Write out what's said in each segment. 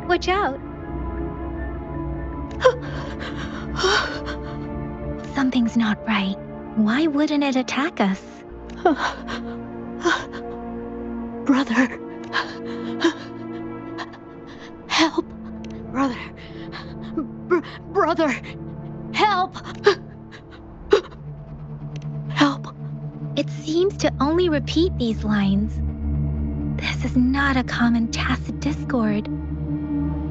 Watch out! Something's not right. Why wouldn't it attack us? Brother. Help. Brother. Brother. Help. Help. It seems to only repeat these lines. This is not a common tacit discord.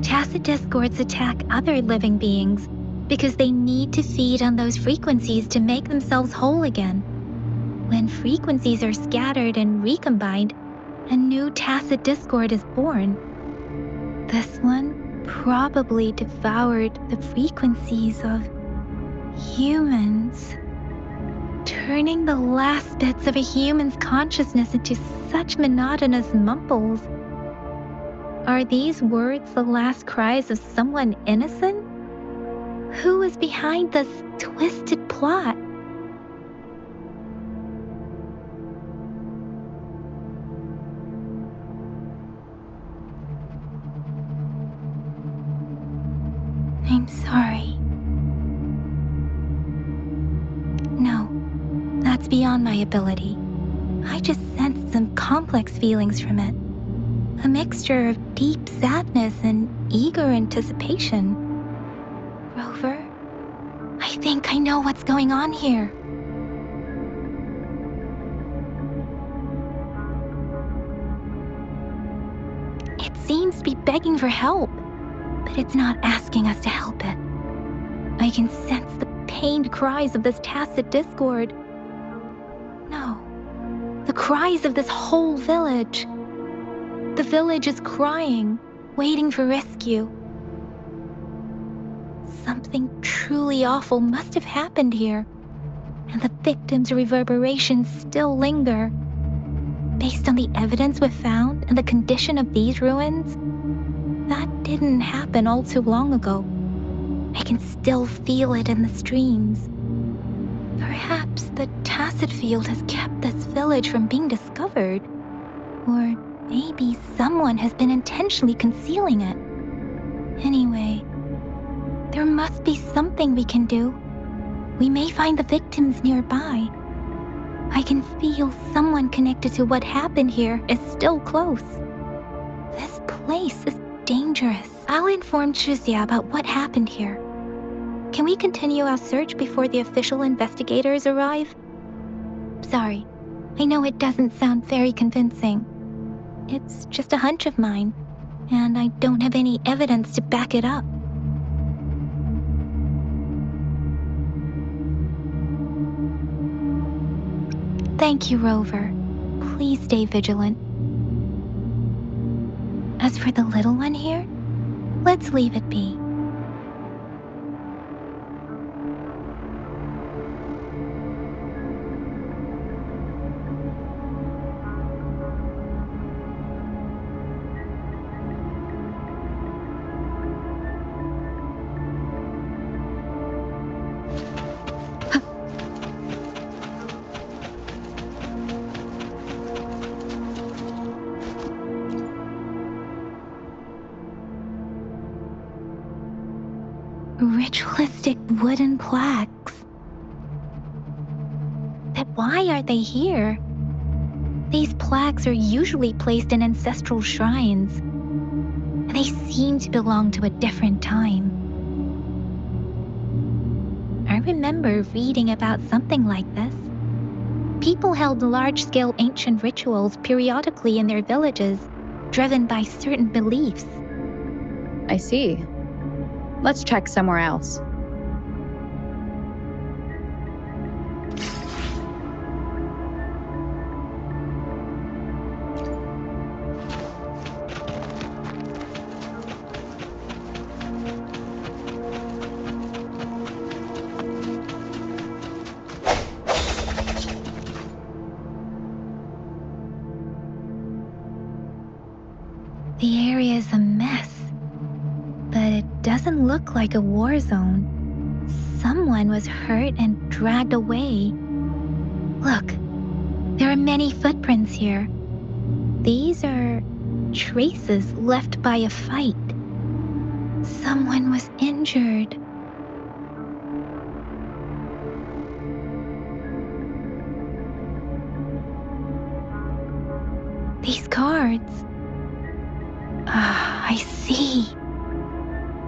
Tacit discords attack other living beings because they need to feed on those frequencies to make themselves whole again. When frequencies are scattered and recombined, a new tacit discord is born. This one probably devoured the frequencies of humans, turning the last bits of a human's consciousness into such monotonous mumbles. Are these words the last cries of someone innocent? Who is behind this twisted plot? I'm sorry. No, that's beyond my ability. I just sensed some complex feelings from it. A mixture of deep sadness and eager anticipation. Rover, I think I know what's going on here. It seems to be begging for help, but it's not asking us to help it. I can sense the pained cries of this tacit discord. No, the cries of this whole village. The village is crying, waiting for rescue. Something truly awful must have happened here, and the victims' reverberations still linger. Based on the evidence we've found and the condition of these ruins, that didn't happen all too long ago. I can still feel it in the streams. Perhaps the tacit field has kept this village from being discovered, or maybe someone has been intentionally concealing it. Anyway, there must be something we can do. We may find the victims nearby. I can feel someone connected to what happened here is still close. This place is dangerous. I'll inform Shuzia about what happened here. Can we continue our search before the official investigators arrive? Sorry, I know it doesn't sound very convincing. It's just a hunch of mine, and I don't have any evidence to back it up. Thank you, Rover. Please stay vigilant. As for the little one here, let's leave it be. Ritualistic wooden plaques. But why are they here? These plaques are usually placed in ancestral shrines. They seem to belong to a different time. I remember reading about something like this. People held large-scale ancient rituals periodically in their villages, driven by certain beliefs. I see. Let's check somewhere else. The area is a mess, but it doesn't look like a war zone. Someone was hurt and dragged away. Look, there are many footprints here. These are traces left by a fight. Someone was injured. These cards. I see.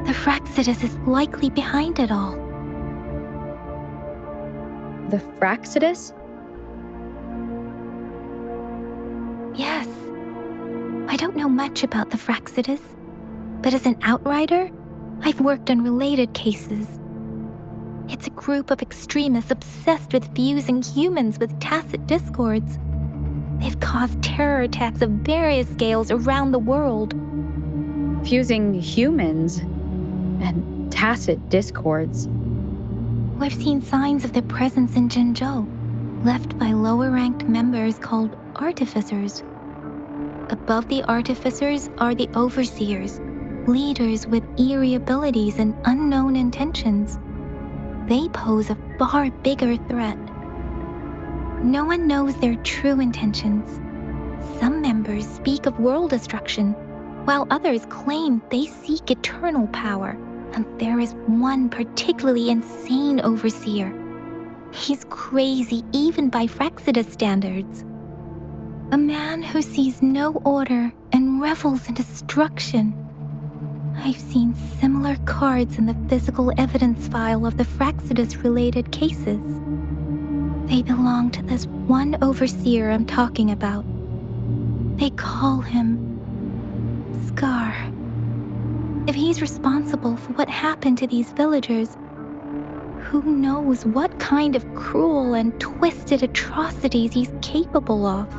The Fraxidus is likely behind it all. The Fraxidus? Yes. I don't know much about the Fraxidus, but as an outrider, I've worked on related cases. It's a group of extremists obsessed with fusing humans with tacit discords. They've caused terror attacks of various scales around the world. Fusing humans and tacit discords. We've seen signs of their presence in Jinzhou, left by lower-ranked members called artificers. Above the artificers are the overseers, leaders with eerie abilities and unknown intentions. They pose a far bigger threat. No one knows their true intentions. Some members speak of world destruction, while others claim they seek eternal power. And there is one particularly insane overseer. He's crazy even by Fraxidus standards. A man who sees no order and revels in destruction. I've seen similar cards in the physical evidence file of the Fraxidus-related cases. They belong to this one overseer I'm talking about. They call him Scar. If he's responsible for what happened to these villagers, who knows what kind of cruel and twisted atrocities he's capable of?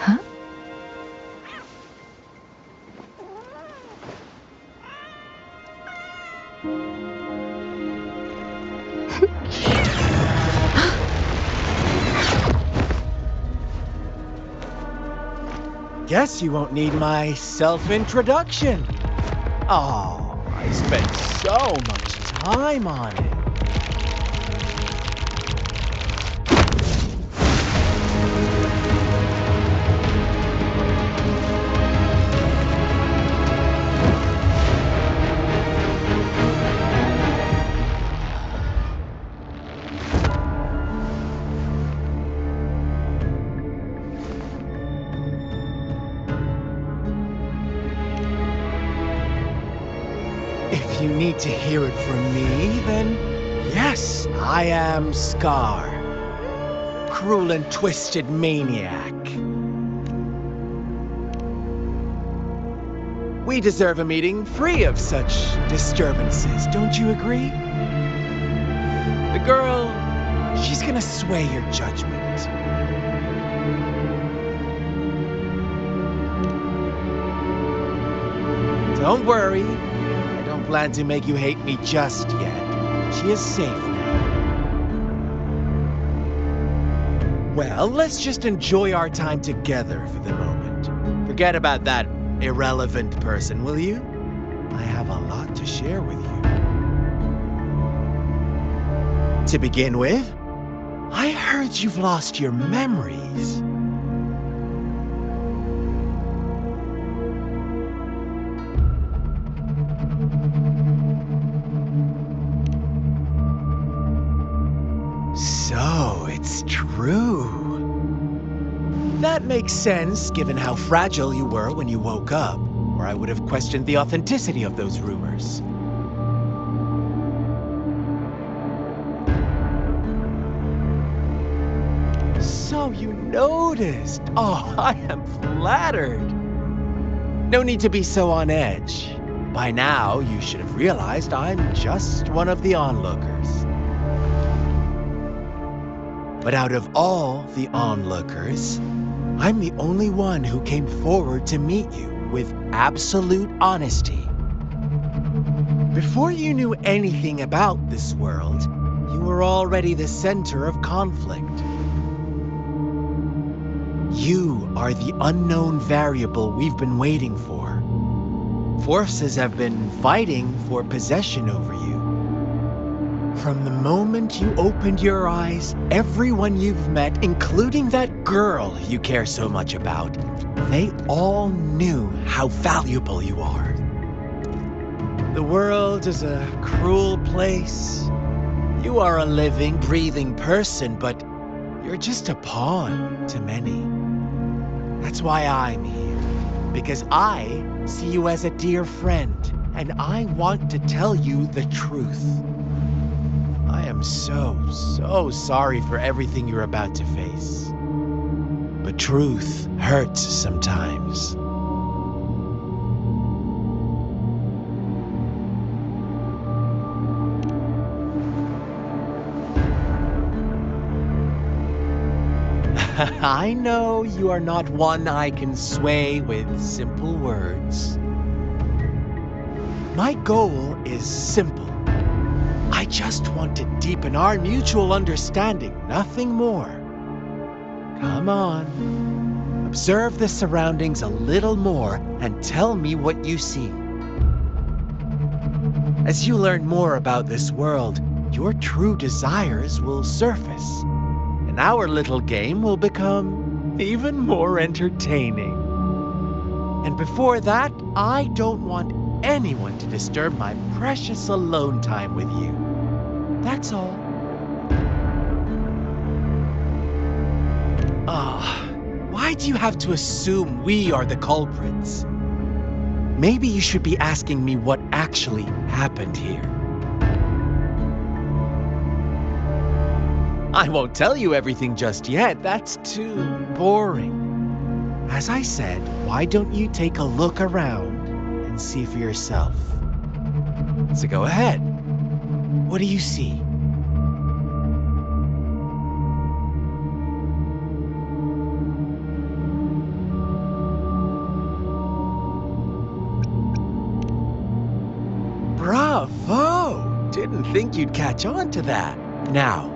Huh? Guess you won't need my self-introduction. Oh, I spent so much time on it. If you need to hear it from me, then yes, I am Scar. Cruel and twisted maniac. We deserve a meeting free of such disturbances, don't you agree? The girl, she's gonna sway your judgment. Don't worry, I don't plan to make you hate me just yet. She is safe now. Well, let's just enjoy our time together for the moment. Forget about that irrelevant person, will you? I have a lot to share with you. To begin with, I heard you've lost your memories. So, it's true. That makes sense, given how fragile you were when you woke up, or I would have questioned the authenticity of those rumors. So you noticed. Oh, I am flattered. No need to be so on edge. By now, you should have realized I'm just one of the onlookers. But out of all the onlookers, I'm the only one who came forward to meet you with absolute honesty. Before you knew anything about this world, you were already the center of conflict. You are the unknown variable we've been waiting for. Forces have been fighting for possession over you. From the moment you opened your eyes, everyone you've met, including that girl you care so much about, they all knew how valuable you are. The world is a cruel place. You are a living, breathing person, but you're just a pawn to many. That's why I'm here, because I see you as a dear friend, and I want to tell you the truth. I am so sorry for everything you're about to face. But truth hurts sometimes. I know you are not one I can sway with simple words. My goal is simple. I just want to deepen our mutual understanding, nothing more. Come on. Observe the surroundings a little more and tell me what you see. As you learn more about this world, your true desires will surface, and our little game will become even more entertaining. And before that, I don't want anyone to disturb my precious alone time with you. That's all. Why do you have to assume we are the culprits? Maybe you should be asking me what actually happened here. I won't tell you everything just yet. That's too boring. As I said, why don't you take a look around and see for yourself? So go ahead. What do you see? Bravo! Didn't think you'd catch on to that. Now,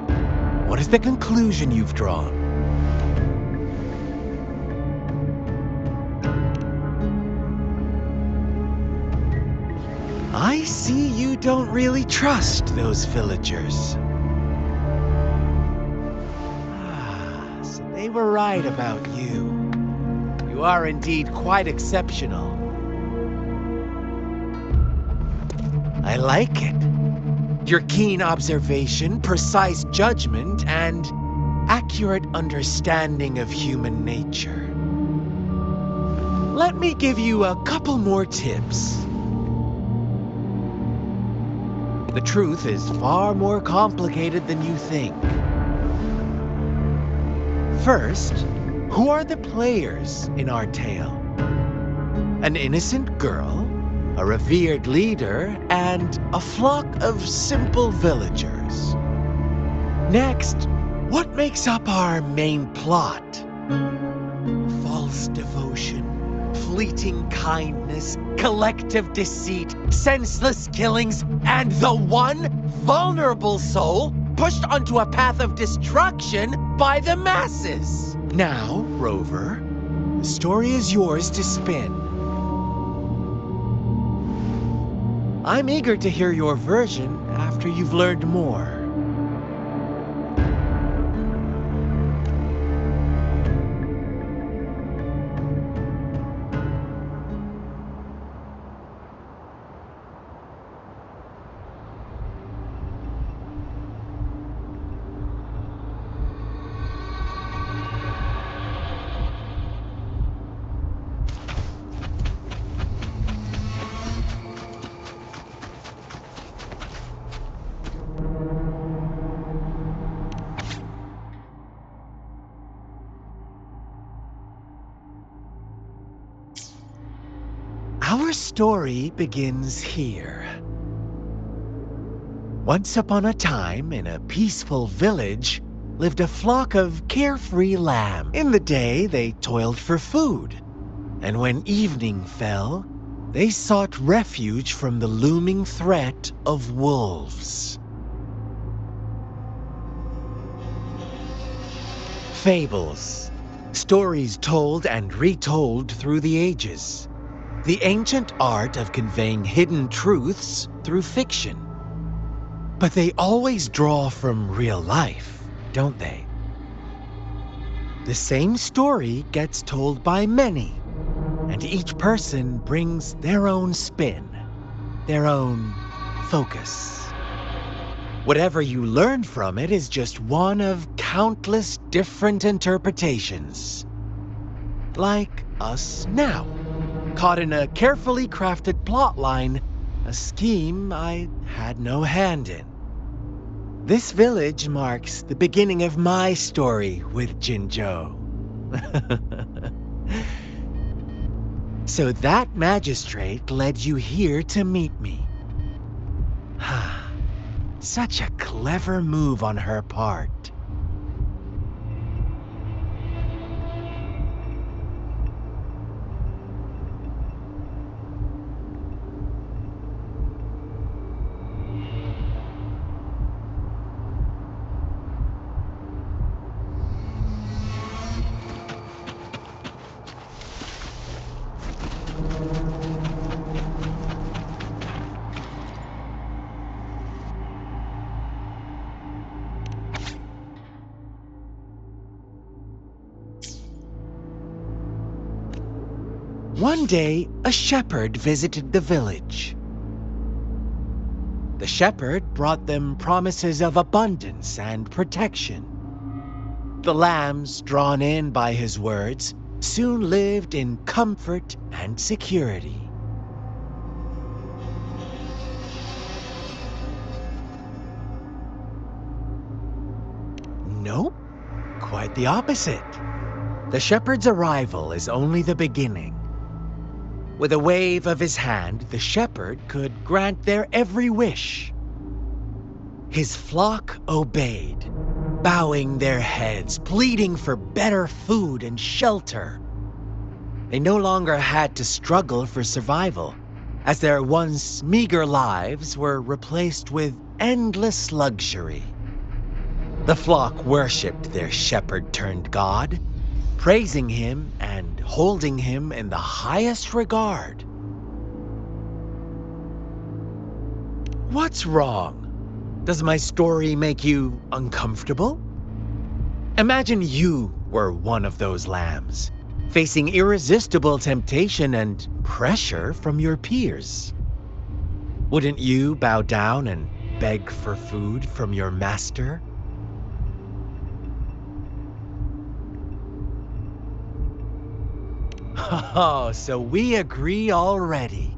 what is the conclusion you've drawn? I see you don't really trust those villagers. So they were right about you. You are indeed quite exceptional. I like it. Your keen observation, precise judgment, and accurate understanding of human nature. Let me give you a couple more tips. The truth is far more complicated than you think. First, who are the players in our tale? An innocent girl, a revered leader, and a flock of simple villagers. Next, what makes up our main plot? False devotion, fleeting kindness, collective deceit, senseless killings, and the one vulnerable soul pushed onto a path of destruction by the masses. Now, Rover, the story is yours to spin. I'm eager to hear your version after you've learned more. Our story begins here. Once upon a time, in a peaceful village, lived a flock of carefree lambs. In the day, they toiled for food, and when evening fell, they sought refuge from the looming threat of wolves. Fables, stories told and retold through the ages. The ancient art of conveying hidden truths through fiction. But they always draw from real life, don't they? The same story gets told by many, and each person brings their own spin, their own focus. Whatever you learn from it is just one of countless different interpretations. Like us now, caught in a carefully crafted plotline, a scheme I had no hand in. This village marks the beginning of my story with Jinzhou. So that magistrate led you here to meet me. Such a clever move on her part. One day, a shepherd visited the village. The shepherd brought them promises of abundance and protection. The lambs, drawn in by his words, soon lived in comfort and security. Nope, quite the opposite. The shepherd's arrival is only the beginning. With a wave of his hand, the shepherd could grant their every wish. His flock obeyed, bowing their heads, pleading for better food and shelter. They no longer had to struggle for survival, as their once meager lives were replaced with endless luxury. The flock worshipped their shepherd-turned-god, praising him and holding him in the highest regard. What's wrong? Does my story make you uncomfortable? Imagine you were one of those lambs, facing irresistible temptation and pressure from your peers. Wouldn't you bow down and beg for food from your master? Oh, so we agree already.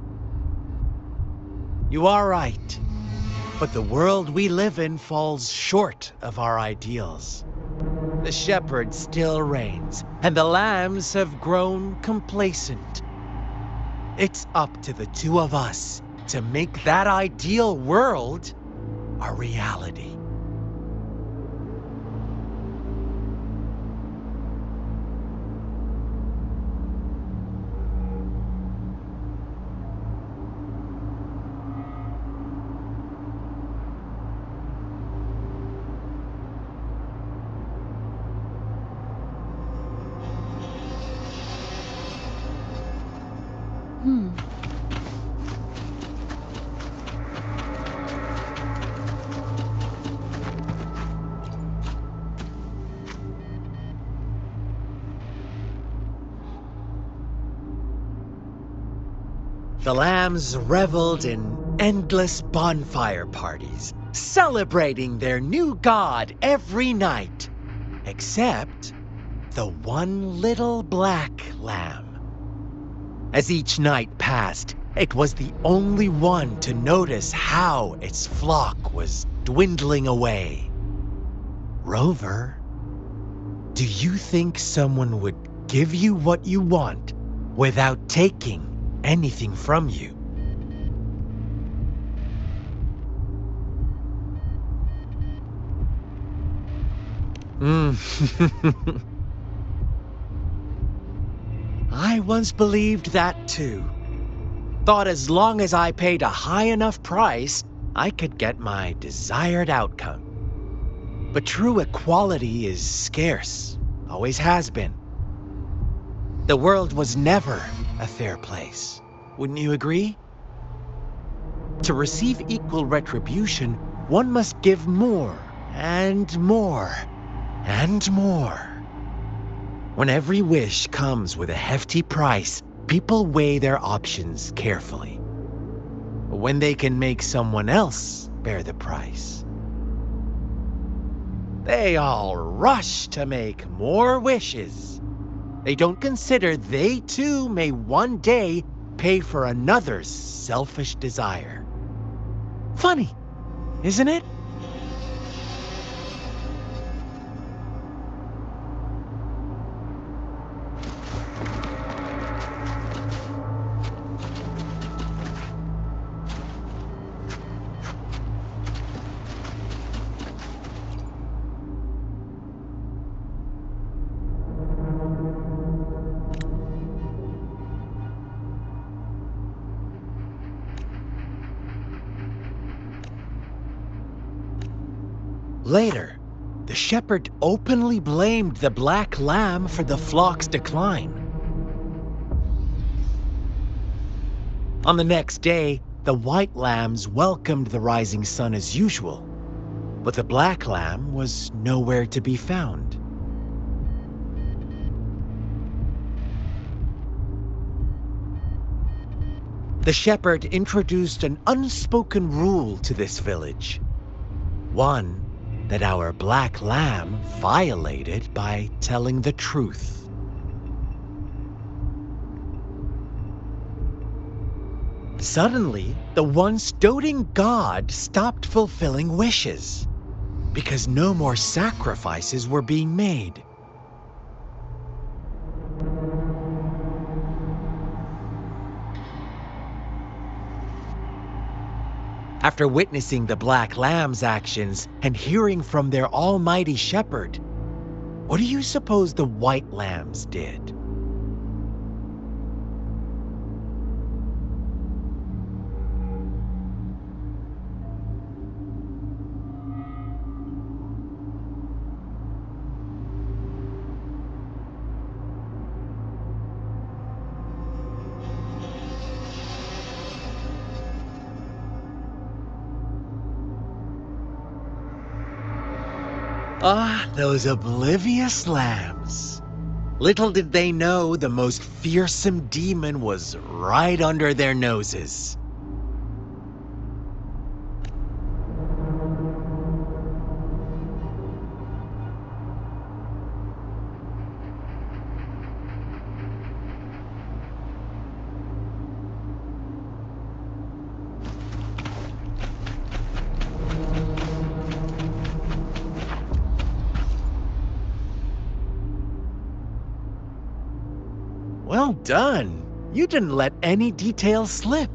You are right, but the world we live in falls short of our ideals. The shepherd still reigns, and the lambs have grown complacent. It's up to the two of us to make that ideal world a reality. The lambs reveled in endless bonfire parties, celebrating their new god every night, except the one little black lamb. As each night passed, it was the only one to notice how its flock was dwindling away. Rover, do you think someone would give you what you want without taking anything from you? I once believed that too. Thought as long as I paid a high enough price, I could get my desired outcome. But true equality is scarce, always has been. The world was never a fair place. Wouldn't you agree? To receive equal retribution, one must give more and more and more. When every wish comes with a hefty price, people weigh their options carefully. When they can make someone else bear the price, they all rush to make more wishes. They don't consider they too may one day pay for another's selfish desire. Funny, isn't it? Later, the shepherd openly blamed the black lamb for the flock's decline. On the next day, the white lambs welcomed the rising sun as usual, but the black lamb was nowhere to be found. The shepherd introduced an unspoken rule to this village, one that our black lamb violated by telling the truth. Suddenly, the once doting god stopped fulfilling wishes because no more sacrifices were being made. After witnessing the black lamb's actions and hearing from their almighty shepherd, what do you suppose the white lambs did? Ah, those oblivious lambs. Little did they know the most fearsome demon was right under their noses. Well done. You didn't let any details slip.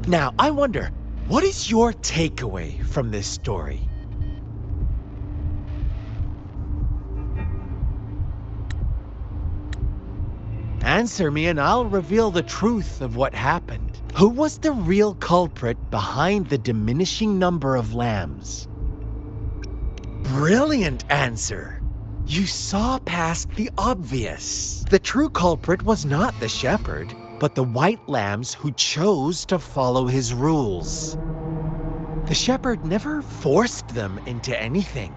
Now, I wonder, what is your takeaway from this story? Answer me and I'll reveal the truth of what happened. Who was the real culprit behind the diminishing number of lambs? Brilliant answer. You saw past the obvious. The true culprit was not the shepherd, but the white lambs who chose to follow his rules. The shepherd never forced them into anything.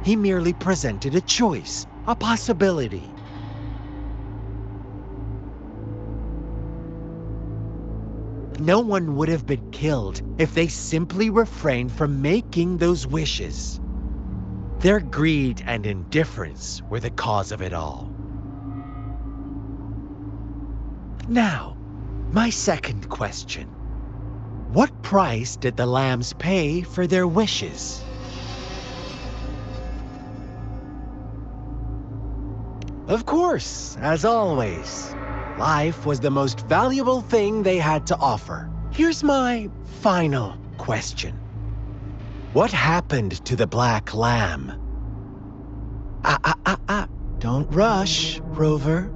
He merely presented a choice, a possibility. No one would have been killed if they simply refrained from making those wishes. Their greed and indifference were the cause of it all. Now, my second question. What price did the lambs pay for their wishes? Of course, as always, life was the most valuable thing they had to offer. Here's my final question. What happened to the black lamb? Don't rush, Rover.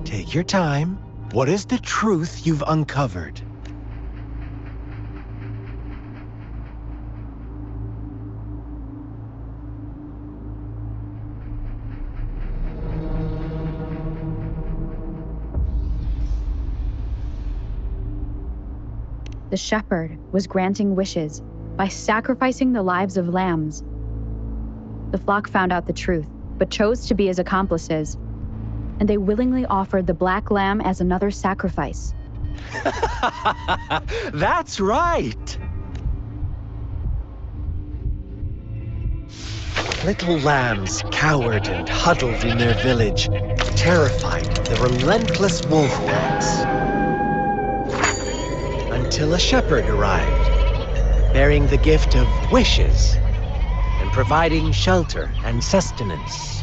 Take your time. What is the truth you've uncovered? The shepherd was granting wishes by sacrificing the lives of lambs. The flock found out the truth, but chose to be his accomplices, and they willingly offered the black lamb as another sacrifice. That's right! Little lambs cowered and huddled in their village, terrified of the relentless wolf packs. Until a shepherd arrived, bearing the gift of wishes and providing shelter and sustenance.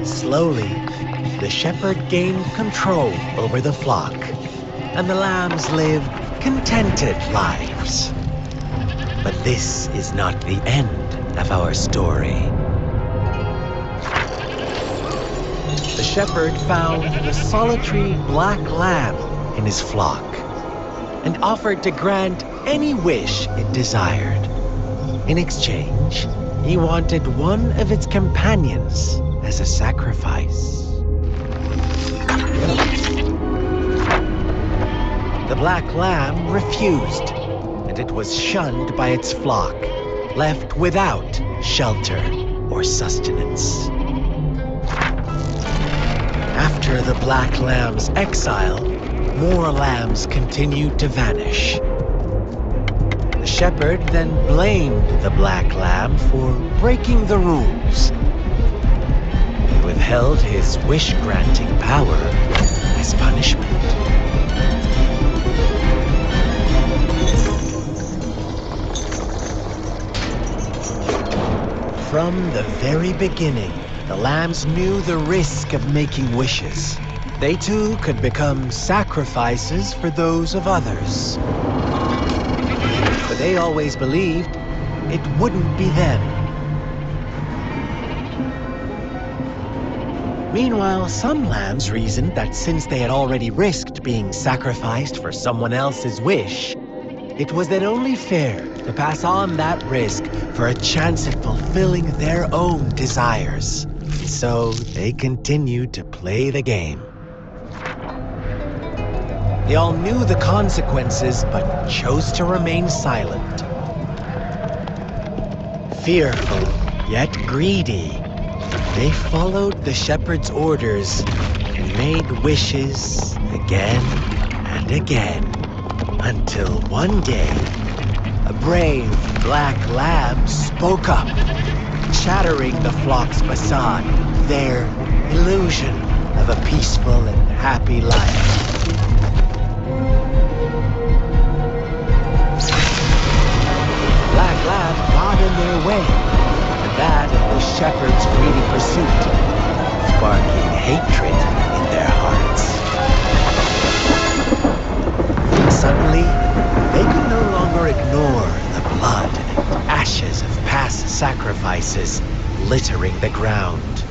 Slowly, the shepherd gained control over the flock, and the lambs lived contented lives. But this is not the end of our story. The shepherd found the solitary black lamb in his flock and offered to grant any wish it desired. In exchange, he wanted one of its companions as a sacrifice. The black lamb refused, and it was shunned by its flock, left without shelter or sustenance. After the black lamb's exile, more lambs continued to vanish. The shepherd then blamed the black lamb for breaking the rules. He withheld his wish-granting power as punishment. From the very beginning, the lambs knew the risk of making wishes. They too could become sacrifices for those of others. But they always believed it wouldn't be them. Meanwhile, some lambs reasoned that since they had already risked being sacrificed for someone else's wish, it was then only fair to pass on that risk for a chance at fulfilling their own desires. So they continued to play the game. They all knew the consequences, but chose to remain silent. Fearful, yet greedy, they followed the shepherd's orders and made wishes again and again, until one day, a brave black lamb spoke up, shattering the flock's facade, their illusion of a peaceful and happy life. Black lamb got in their way, and that of the shepherd's greedy pursuit, sparking hatred in their hearts. Suddenly, they could no longer ignore the blood and ashes of past sacrifices littering the ground.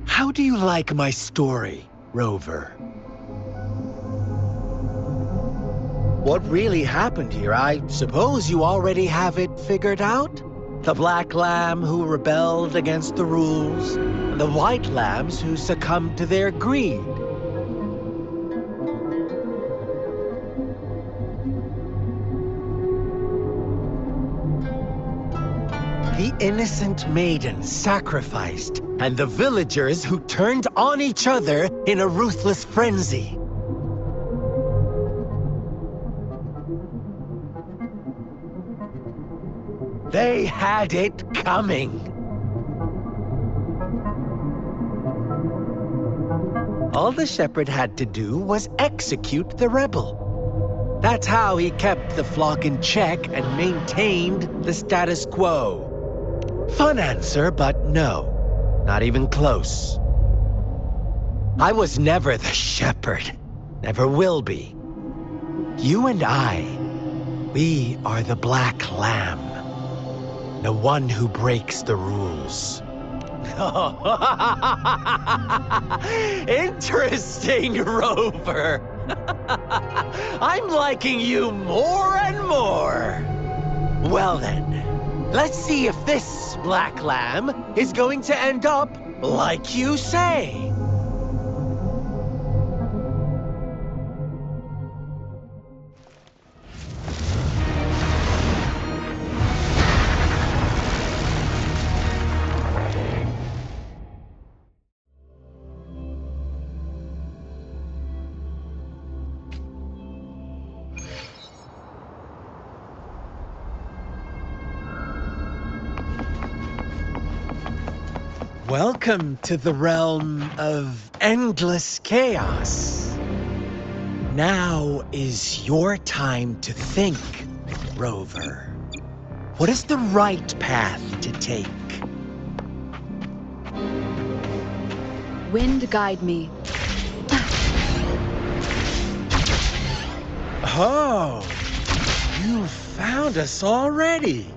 How do you like my story, Rover? What really happened here? I suppose you already have it figured out? The black lamb who rebelled against the rules, and the white lambs who succumbed to their greed. The innocent maiden sacrificed, and the villagers who turned on each other in a ruthless frenzy. They had it coming. All the shepherd had to do was execute the rebel. That's how he kept the flock in check and maintained the status quo. Fun answer, but no, not even close. I was never the shepherd, never will be. You and I, We are the Black Lamb, the one who breaks the rules. Interesting, Rover. I'm liking you more and more. Well then, let's see if this Black Lamb is going to end up like you say. Welcome to the realm of endless chaos. Now is your time to think, Rover. What is the right path to take? Wind guide me. Oh, you found us already.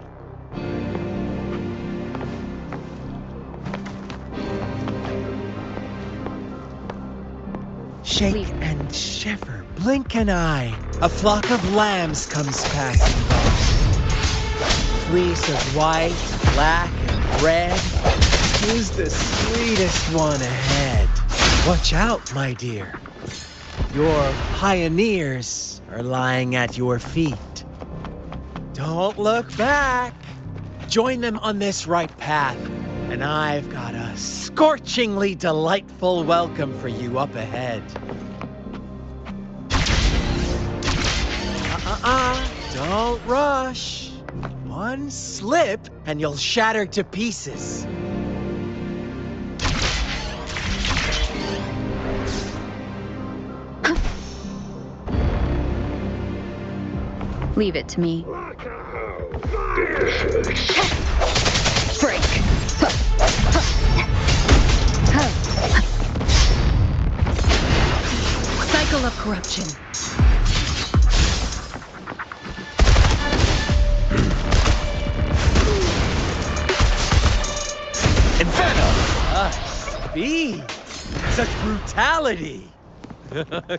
Shake and shiver, blink an eye. A flock of lambs comes passing by. Fleece of white, black, and red. Who's the sweetest one ahead? Watch out, my dear. Your pioneers are lying at your feet. Don't look back. Join them on this right path, and I've got a scorchingly delightful welcome for you up ahead. Don't rush. One slip, and you'll shatter to pieces. Leave it to me. Break. Cycle of corruption. Inferno! Speed! Such brutality!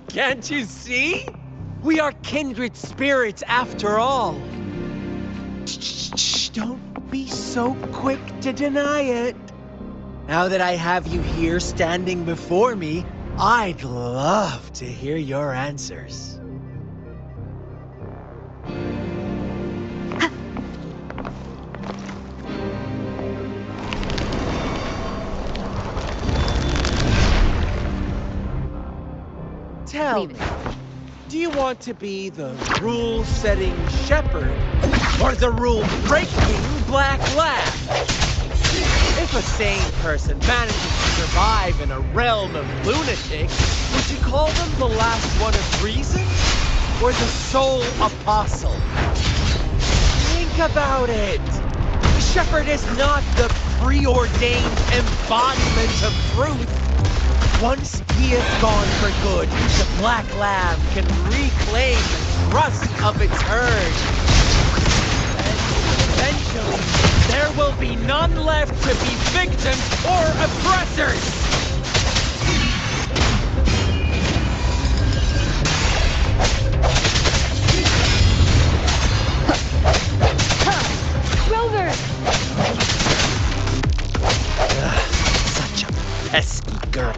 Can't you see? We are kindred spirits after all. Shh, don't be so quick to deny it. Now that I have you here standing before me, I'd love to hear your answers. Tell me, do you want to be the rule-setting shepherd or the rule-breaking black lamb? If a sane person manages to survive in a realm of lunatics, would you call them the last one of reason or the sole apostle? Think about it. The shepherd is not the preordained embodiment of truth. Once he is gone for good, the black lamb can reclaim the trust of its herd. And eventually, there will be none left to be victims or oppressors! Rover! Such a pesky girl.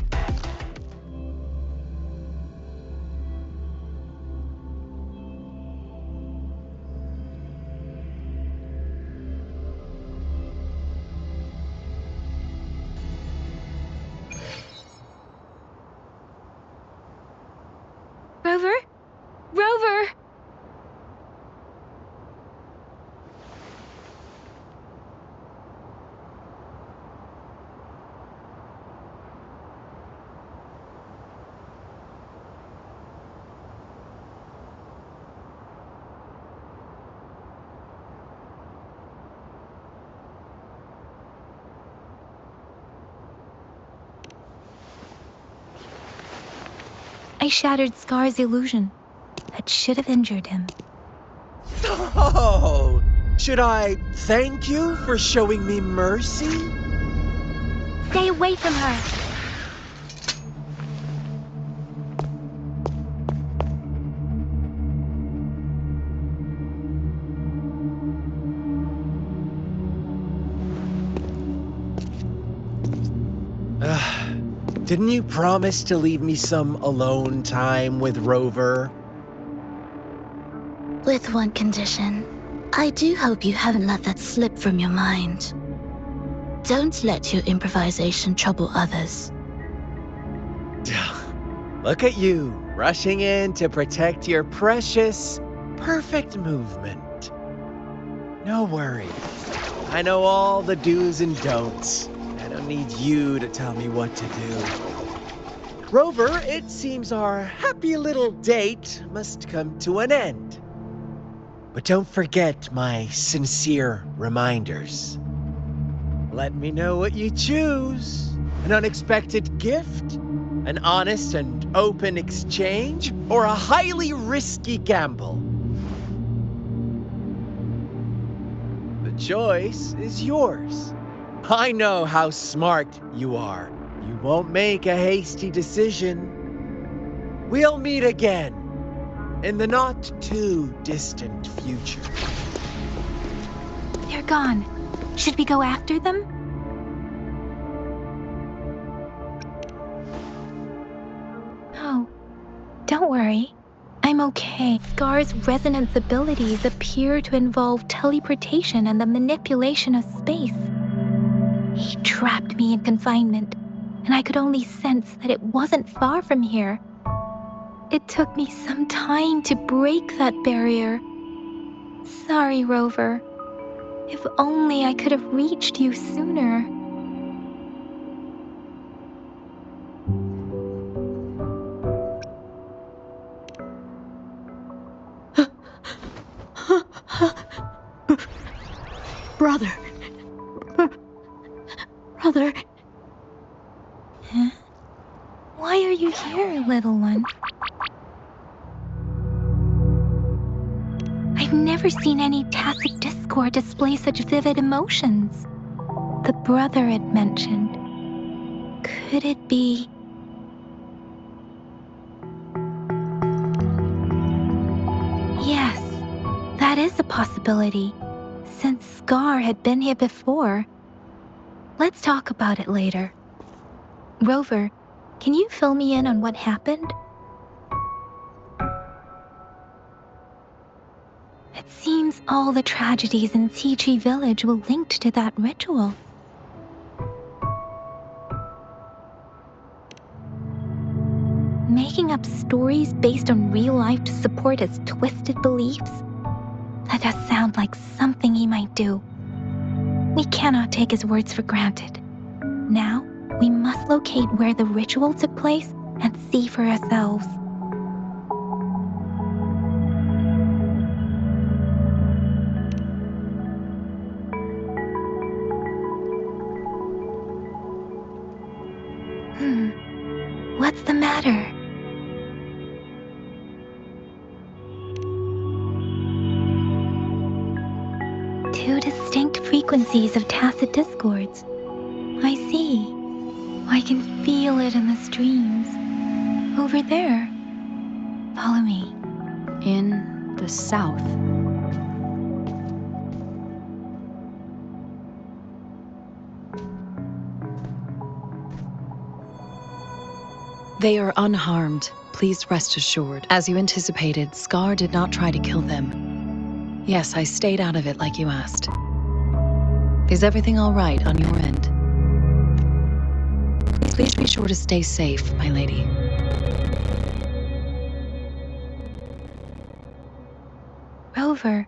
Rover? Rover! I shattered Scar's illusion. That should have injured him. Should I thank you for showing me mercy? Stay away from her. Didn't you promise to leave me some alone time with Rover? With one condition. I do hope you haven't let that slip from your mind. Don't let your improvisation trouble others. Look at you, rushing in to protect your precious, perfect movement. No worries. I know all the do's and don'ts. I don't need you to tell me what to do. Rover, it seems our happy little date must come to an end. But don't forget my sincere reminders. Let me know what you choose. An unexpected gift? An honest and open exchange? Or a highly risky gamble? The choice is yours. I know how smart you are. You won't make a hasty decision. We'll meet again in the not too distant future. They're gone. Should we go after them? No. Don't worry. I'm okay. Scar's resonance abilities appear to involve teleportation and the manipulation of space. He trapped me in confinement, and I could only sense that it wasn't far from here. It took me some time to break that barrier. Sorry, Rover. If only I could have reached you sooner. Brother. Brother. Huh? Why are you here, little one? I've never seen any tacit discord display such vivid emotions. The brother it mentioned. Could it be... Yes, that is a possibility, since Scar had been here before. Let's talk about it later. Rover, can you fill me in on what happened? It seems all the tragedies in Tea Village were linked to that ritual. Making up stories based on real life to support his twisted beliefs? That does sound like something he might do. We cannot take his words for granted. Now, we must locate where the ritual took place and see for ourselves. What's the matter? Two distinct frequencies of tacit discords. I see. I can feel it in the streams. Over there. Follow me. In the south. They are unharmed, please rest assured. As you anticipated, Scar did not try to kill them. Yes, I stayed out of it like you asked. Is everything all right on your end? Please be sure to stay safe, my lady. Rover,